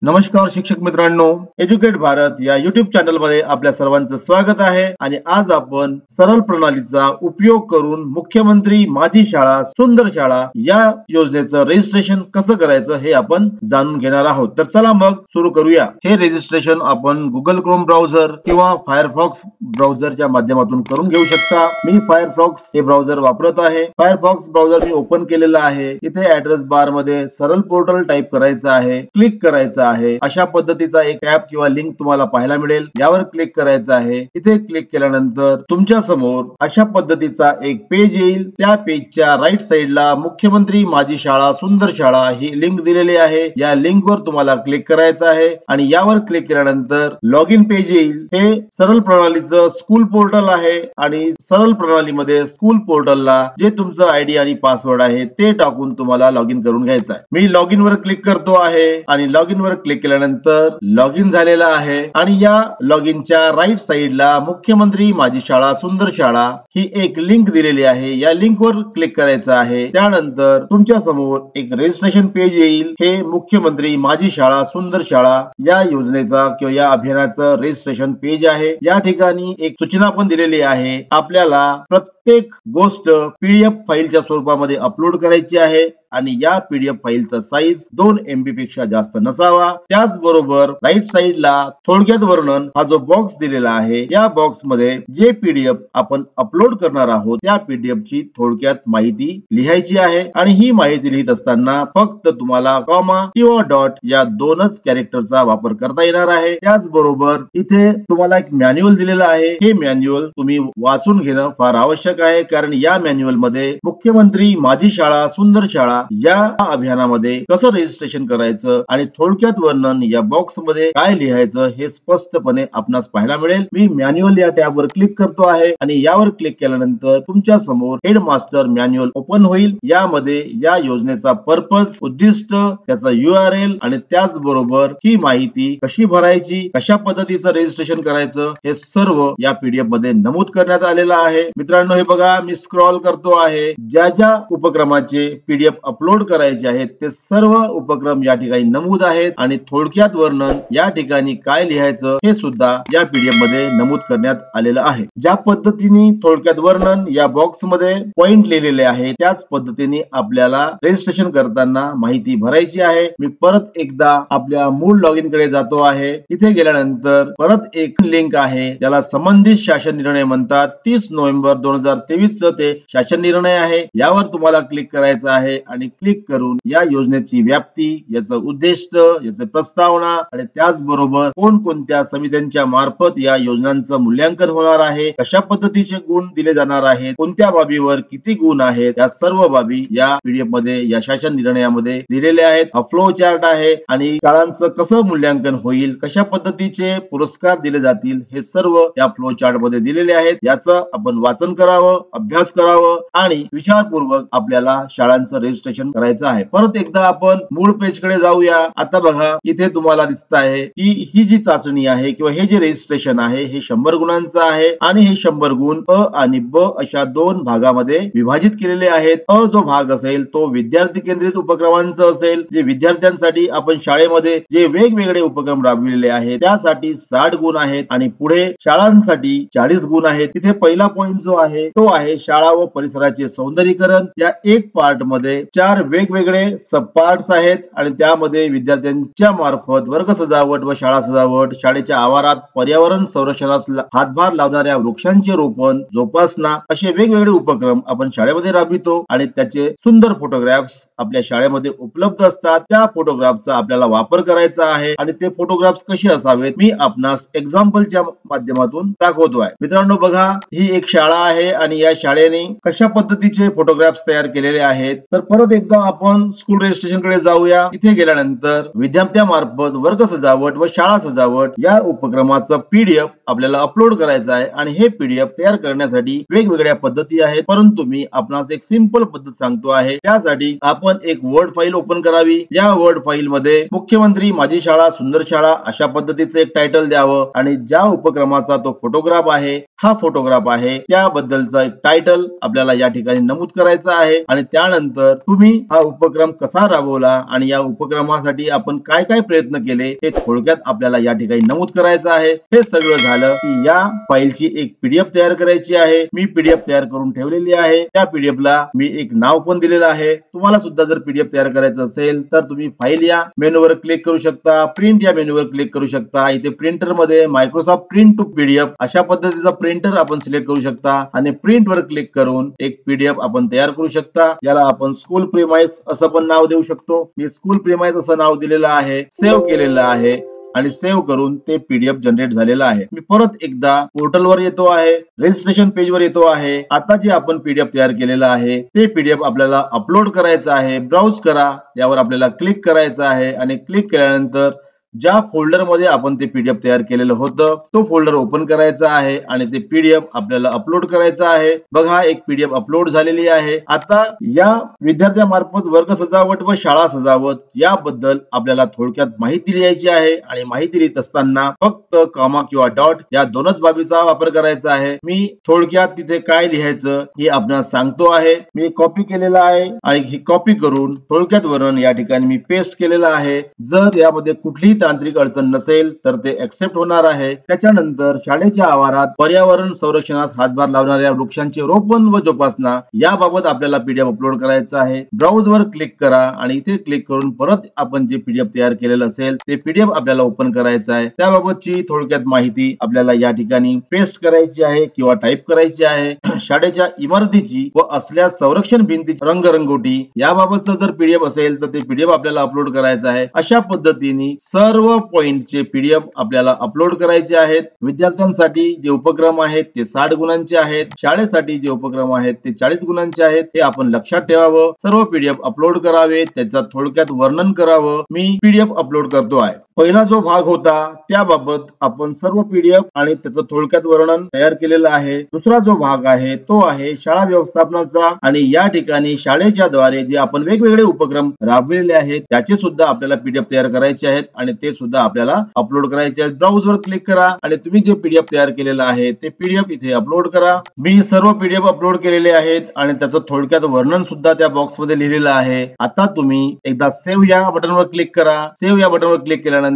नमस्कार शिक्षक मित्रांनो, एज्युकेट भारत या युट्यूब चॅनल मध्ये आपल्या सर्वांचं स्वागत आहे। आणि आज आपण सरळ प्रणालीचा उपयोग करून मुख्यमंत्री माझी शाळा सुंदर शाळा या योजनेचं रजिस्ट्रेशन कसं करायचं हे आपण जाणून घेणार आहोत। तर चला मग सुरू करूया। हे रजिस्ट्रेशन आपण गुगल क्रोम ब्राउझर किंवा फायरफॉक्स ब्राउझरच्या माध्यमातून करून घेऊ शकता। मी फायरफॉक्स हे ब्राउझर वापरत आहे। फायरफॉक्स ब्राउझर मी ओपन केलेलं आहे। इथे ऍड्रेस बार मध्ये सरळ पोर्टल टाइप करायचं आहे, क्लिक करायचं आहे। अशा पद्धतीचा एक टॅब किंवा लिंक तुम्हाला पाहायला मिळेल, यावर क्लिक करायचं आहे। इथे क्लिक केल्यानंतर तुमच्या समोर अशा पद्धतीचा एक पेज येईल। त्या पेजच्या राईट साइडला मुख्यमंत्री माझी शाळा सुंदर शाळा ही लिंक दिलेली आहे। या लिंक वर तुम्हाला क्लिक करायचं आहे आणि यावर क्लिक केल्यानंतर लॉग इन पेज येईल। हे सरळ प्रणालीचं स्कूल पोर्टल आहे आणि सरळ प्रणालीमध्ये स्कूल पोर्टलला जे तुमचं आयडी आणि पासवर्ड आहे ते टाकून तुम्हाला लॉग इन करून घ्यायचं आहे। मी लॉग इन वर क्लिक करतो आहे आणि लॉग इन वर क्लिक केल्यानंतर लॉग इन झालेला आहे आणि या लॉग इनच्या राईट साइडला मुख्यमंत्री माझी शाळा सुंदर शाळा ही एक लिंक दिलेली आहे। या लिंक वर क्लिक करायचं आहे। त्यानंतर तुमच्या समोर एक रजिस्ट्रेशन पेज येईल। हे मुख्यमंत्री माझी शाळा सुंदर शाळा या योजनेचा किंवा या अभियानाचं रजिस्ट्रेशन पेज आहे। या ठिकाणी एक सूचना पण दिलेली आहे, आपल्याला प्रत्येक गोष्ट पीडीएफ फाईलच्या स्वरूपामध्ये अपलोड करायची आहे आणि या पीडीएफ फाईलचा साईज 2 MB पेक्षा जास्त नसावा। त्याचबरोबर राईट साइडला थोडक्यात वर्णन हा जो बॉक्स दिलेला आहे, या बॉक्स मध्ये जे पीडीएफ आपण अपलोड करणार आहोत त्या पीडीएफ ची थोडक्यात माहिती लिहायची आहे आणि ही माहिती लिहित असताना फक्त तुम्हाला कॉमा किंवा डॉट या दोनच कॅरेक्टरचा वापर करता येणार आहे। त्याचबरोबर इथे तुम्हाला एक मॅन्युअल दिलेला आहे। हे मॅन्युअल तुम्ही वाचून घेणं फार आवश्यक आहे, कारण या मॅन्युअल मध्ये मुख्यमंत्री माझी शाळा सुंदर शाळा या अभियानामध्ये कसं रजिस्ट्रेशन करायचं आणि थोडक्यात वर्णन या बॉक्स मध्ये काय लिहायचं हे स्पष्टपणे आपणास पाहायला मिळेल। मी मॅन्युअल या टॅब वर क्लिक करतो आहे आणि यावर क्लिक केल्यानंतर तुमच्या समोर हेडमास्टर मॅन्युअल ओपन होईल। यामध्ये या योजनेचा पर्पज, उद्दिष्ट, त्याचा URL आणि त्याचबरोबर ही माहिती कशी भरायची, कशा पद्धतीचं रजिस्ट्रेशन करायचं हे सर्व या पीडीएफ मध्ये नमूद करण्यात आलेलं आहे। मित्रांनो, हे बघा, मी स्क्रॉल करतो आहे। ज्या ज्या उपक्रमाचे पीडीएफ अपलोड करायचे आहेत ते सर्व उपक्रम या ठिकाणी नमूद आहेत आणि थोडक्यात वर्णन या ठिकाणी काय लिहायचं हे सुद्धा या पीडीएफ मध्ये नमूद करण्यात आलेलं आहे। ज्या पद्धतीने थोडक्यात वर्णन या बॉक्स मध्ये पॉइंट लिहिलेले आहे त्याच पद्धतीने आपल्याला रजिस्ट्रेशन करताना माहिती भरायची आहे। मी परत एकदा आपल्या मूळ लॉग इन कडे जातो आहे। इथे गेल्यानंतर परत एक लिंक आहे, त्याला संबंधित शासन निर्णय म्हणतात। 30 नोव्हेंबर 2023 च ते शासन निर्णय आहे। यावर तुम्हाला क्लिक करायचं आहे आणि क्लिक करून या योजनेची व्याप्ती, याचं उद्दिष्ट, याचे प्रस्तावना आणि त्याचबरोबर कोणकोणत्या समित्यांच्या मार्फत या योजनांचं मूल्यांकन होणार आहे, कशा पद्धतीचे गुण दिले जाणार आहेत, कोणत्या बाबीवर किती गुण आहेत, या सर्व बाबी या पीडीएफ मध्ये या शासन निर्णयामध्ये दिलेले आहेत। हा फ्लो चार्ट आहे आणि शाळांचं कसं मूल्यांकन होईल, कशा पद्धतीचे पुरस्कार दिले जातील हे सर्व या फ्लो चार्ट मध्ये दिलेले आहेत। याचं आपण वाचन करावं, अभ्यास करावं आणि विचारपूर्वक आपल्याला शाळांचं रजिस्ट्रेशन करायचं आहे। परत एकदा आपण मूळ पेज कडे जाऊया। आता बघा, इथे तुम्हाला दिसत आहे की ही जी चाचणी आहे किंवा हे जे रजिस्ट्रेशन आहे हे 100 गुणांचं आहे आणि हे 100 गुण अ आणि ब अशा 2 भागामध्ये विभाजित केलेले आहेत। अ जो भाग असेल तो विद्यार्थी केंद्रित उपक्रमांचा असेल, जे विद्यार्थ्यांसाठी आपण शाळेमध्ये जे वेगवेगळे उपक्रम राबविलेले आहेत त्यासाठी 60 गुण आहेत आणि पुढे शाळांसाठी 40 गुण आहेत। तिथे पहिला पॉइंट जो आहे तो आहे शाळा व परिसराचे सौंदर्यीकरण। या एक पार्ट मध्ये 4 वेगवेगळे सब पार्ट्स आहेत आणि त्यामध्ये विद्यार्थ्यांच्या मार्फत वर्ग सजावट व शाळा सजावट, शाळेच्या आवारात पर्यावरण संरक्षणास हातभार लावणाऱ्या वृक्षांचे रोपण, जोपासना असे वेगवेगळे उपक्रम आपण शाळेमध्ये राबवितो आणि त्याचे सुंदर फोटोग्राफ्स आपल्या शाळेमध्ये उपलब्ध असतात। त्या फोटोग्राफचा आपल्याला वापर करायचा आहे आणि ते फोटोग्राफ्स कसे असावेत मी आपणास एक्झाम्पलच्या माध्यमातून दाखवतो आहे। मित्रांनो बघा, ही एक शाळा आहे आणि या शाळेने कशा पद्धतीचे फोटोग्राफ्स तयार केलेले आहेत। तर परत एकदा आपण स्कूल रजिस्ट्रेशन कडे जाऊया। इथे गेल्यानंतर विद्यार्थ्यांमार्फत वर्ग सजावट व शाळा सजावट या उपक्रमाचं पीडीएफ आपल्याला अपलोड करायचं आहे आणि हे पीडीएफ तयार करण्यासाठी वेगवेगळ्या पद्धती आहेत, परंतु मी आपणास एक सिंपल पद्धत सांगतो आहे। त्यासाठी आपण एक वर्ड फाईल ओपन करावी। या वर्ड फाईल मध्ये मुख्यमंत्री माझी शाळा सुंदर शाळा अशा पद्धतीचं एक टायटल द्यावं आणि ज्या उपक्रमाचा तो फोटोग्राफ आहे, हा फोटोग्राफ आहे, त्याबद्दलचा एक टायटल आपल्याला या ठिकाणी नमूद करायचा आहे आणि त्यानंतर तुम्ही हा उपक्रम कसा राबवला आणि या उपक्रमासाठी आपण काय काय प्रयत्न केले हे थोडक्यात आपल्याला या ठिकाणी नमूद करायचं आहे। हे सगळं झालं की या फाईलची एक पीडीएफ तयार करायची आहे। मी पीडीएफ तयार करून ठेवलेली आहे। त्या पीडीएफ ला मी एक नाव पण दिलेलं आहे। तुम्हाला सुद्धा जर पीडीएफ तयार करायचं असेल तर तुम्ही फाईल या मेनूवर क्लिक करू शकता, प्रिंट या मेनूवर क्लिक करू शकता। इथे प्रिंटर मध्ये मायक्रोसॉफ्ट प्रिंट टू पीडीएफ अशा पद्धतीचा प्रिंटर आपण सिलेक्ट करू शकता आणि प्रिंट वर क्लिक करून एक पीडीएफ आपण तयार करू शकता। याला आपण स्कूल प्रीमाइस असं पण नाव देऊ शकतो। मी स्कूल प्रीमाइस असं नाव दिलेलं आहे, सेव्ह केलेलं आहे आणि सेव्ह करून ते पीडीएफ जनरेट झालेलं आहे। मी परत एकदा पोर्टलवर येतो आहे, रजिस्ट्रेशन पेज वर येतो आहे। आता जे आपण पीडीएफ तयार केलेलं आहे ते पीडीएफ आपल्याला अपलोड करायचं आहे। ब्राउज करा यावर आपल्याला क्लिक करायचं आहे आणि क्लिक केल्यानंतर ज्या फोल्डर मध्ये आपण ते पीडीएफ तयार केलेलं होतं तो फोल्डर ओपन करायचा आहे आणि ते पीडीएफ आपल्याला अपलोड करायचं आहे। बघा एक पीडीएफ अपलोड झालेली आहे। आता या विद्यार्थ्यांमार्फत वर्ग सजावट व शाळा सजावट याबद्दल आपल्याला थोडक्यात माहिती लिहायची आहे आणि माहिती लिहित असताना फक्त कॉमा किंवा डॉट या दोनच बाबीचा वापर करायचा आहे। मी थोडक्यात तिथे काय लिहायचं हे आपल्याला सांगतो आहे। मी कॉपी केलेलं आहे आणि ही कॉपी करून थोडक्यात वर्णन या ठिकाणी मी पेस्ट केलेलं आहे। जर यामध्ये कुठली तांत्रिक अडचण नसेल तर ते एक्सेप्ट होणार आहे। त्याच्यानंतर शाळेच्या आवारात पर्यावरण संरक्षणास हातभार लावणाऱ्या वृक्षांचे रोपण व जोपासना याबाबत आपल्याला पीडीएफ अपलोड करायचं आहे। ब्राउज वर क्लिक करा आणि इथे क्लिक करून परत आपण जे पीडीएफ तयार केलेलं असेल ते पीडीएफ आपल्याला ओपन करायचं आहे। त्याबाबतची थोडक्यात माहिती आपल्याला या ठिकाणी पेस्ट करायची आहे किंवा टाईप करायची आहे। शाळेच्या इमारतीची व असल्या संरक्षण भिंतीची रंगरंगोटी याबाबतचं जर पीडीएफ असेल तर ते पीडीएफ आपल्याला अपलोड करायचं आहे। अशा पद्धतीने सर्व पॉइंटचे पीडीएफ आपल्याला अपलोड करायचे आहेत। विद्यार्थ्यांसाठी जे उपक्रम आहेत ते 60 गुणांचे आहेत, शाळेसाठी जे उपक्रम आहेत ते 40 गुणांचे आहेत। हे आपण लक्षात ठेवावं। सर्व पीडीएफ अपलोड करावे, त्याचा थोडक्यात वर्णन करावं। मी पीडीएफ अपलोड करतो आहे। पहिला जो भाग होता त्याबाबत आपण सर्व पीडीएफ आणि त्याचं थोडक्यात वर्णन तयार केलेलं आहे। दुसरा जो भाग आहे तो आहे शाळा व्यवस्थापनाचा आणि या ठिकाणी शाळेच्या द्वारे जे आपण वेगवेगळे उपक्रम राबविलेले आहेत त्याचे सुद्धा आपल्याला पीडीएफ तयार करायचे आहेत आणि ते सुद्धा आपल्याला अपलोड करायचे आहेत। ब्राउज वर क्लिक करा आणि तुम्ही जे पीडीएफ तयार केलेलं आहे ते पीडीएफ इथे अपलोड करा। मी सर्व पीडीएफ अपलोड केलेले आहेत आणि त्याचं थोडक्यात वर्णन सुद्धा त्या बॉक्स मध्ये लिहिलेलं आहे। आता तुम्ही एकदा सेव्ह या बटनवर क्लिक करा। सेव्ह या बटनवर क्लिक केल्यानंतर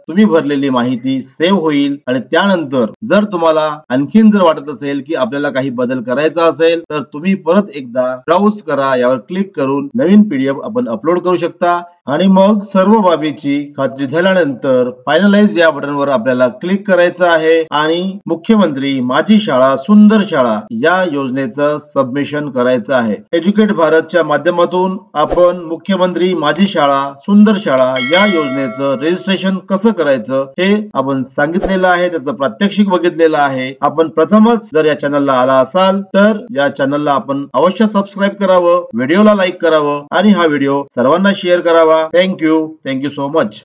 तुम्ही भरलेली माहिती सेव्ह होईल आणि त्यानंतर जर तुम्हाला आणखीन जर वाटत असेल की आपल्याला काही बदल करायचा असेल तर तुम्ही परत एकदा ब्राउज करा, यावर क्लिक करून नवीन पीडीएफ आपण अपलोड करू शकता आणि मग सर्व बाबीची खात्री झाल्यानंतर फायनलाइज या बटनवर आपल्याला क्लिक करायचं आहे आणि मुख्यमंत्री माझी शाळा सुंदर शाळा या योजनेचं सबमिशन करायचं आहे। एज्युकेट भारतच्या माध्यमातून आपण मुख्यमंत्री माझी शाळा सुंदर शाळा या योजनेचं रजिस्ट्रेशन कसं करायचं हे आपण सांगितलेलं आहे, त्याचं प्रात्यक्षिक बघितलेलं आहे। आपण प्रथमच जर या चॅनलला आला असाल तर या चॅनलला आपण अवश्य सबस्क्राईब करावं, व्हिडिओला लाईक करावं आणि हा व्हिडिओ सर्वांना शेअर करावा। Thank you so much.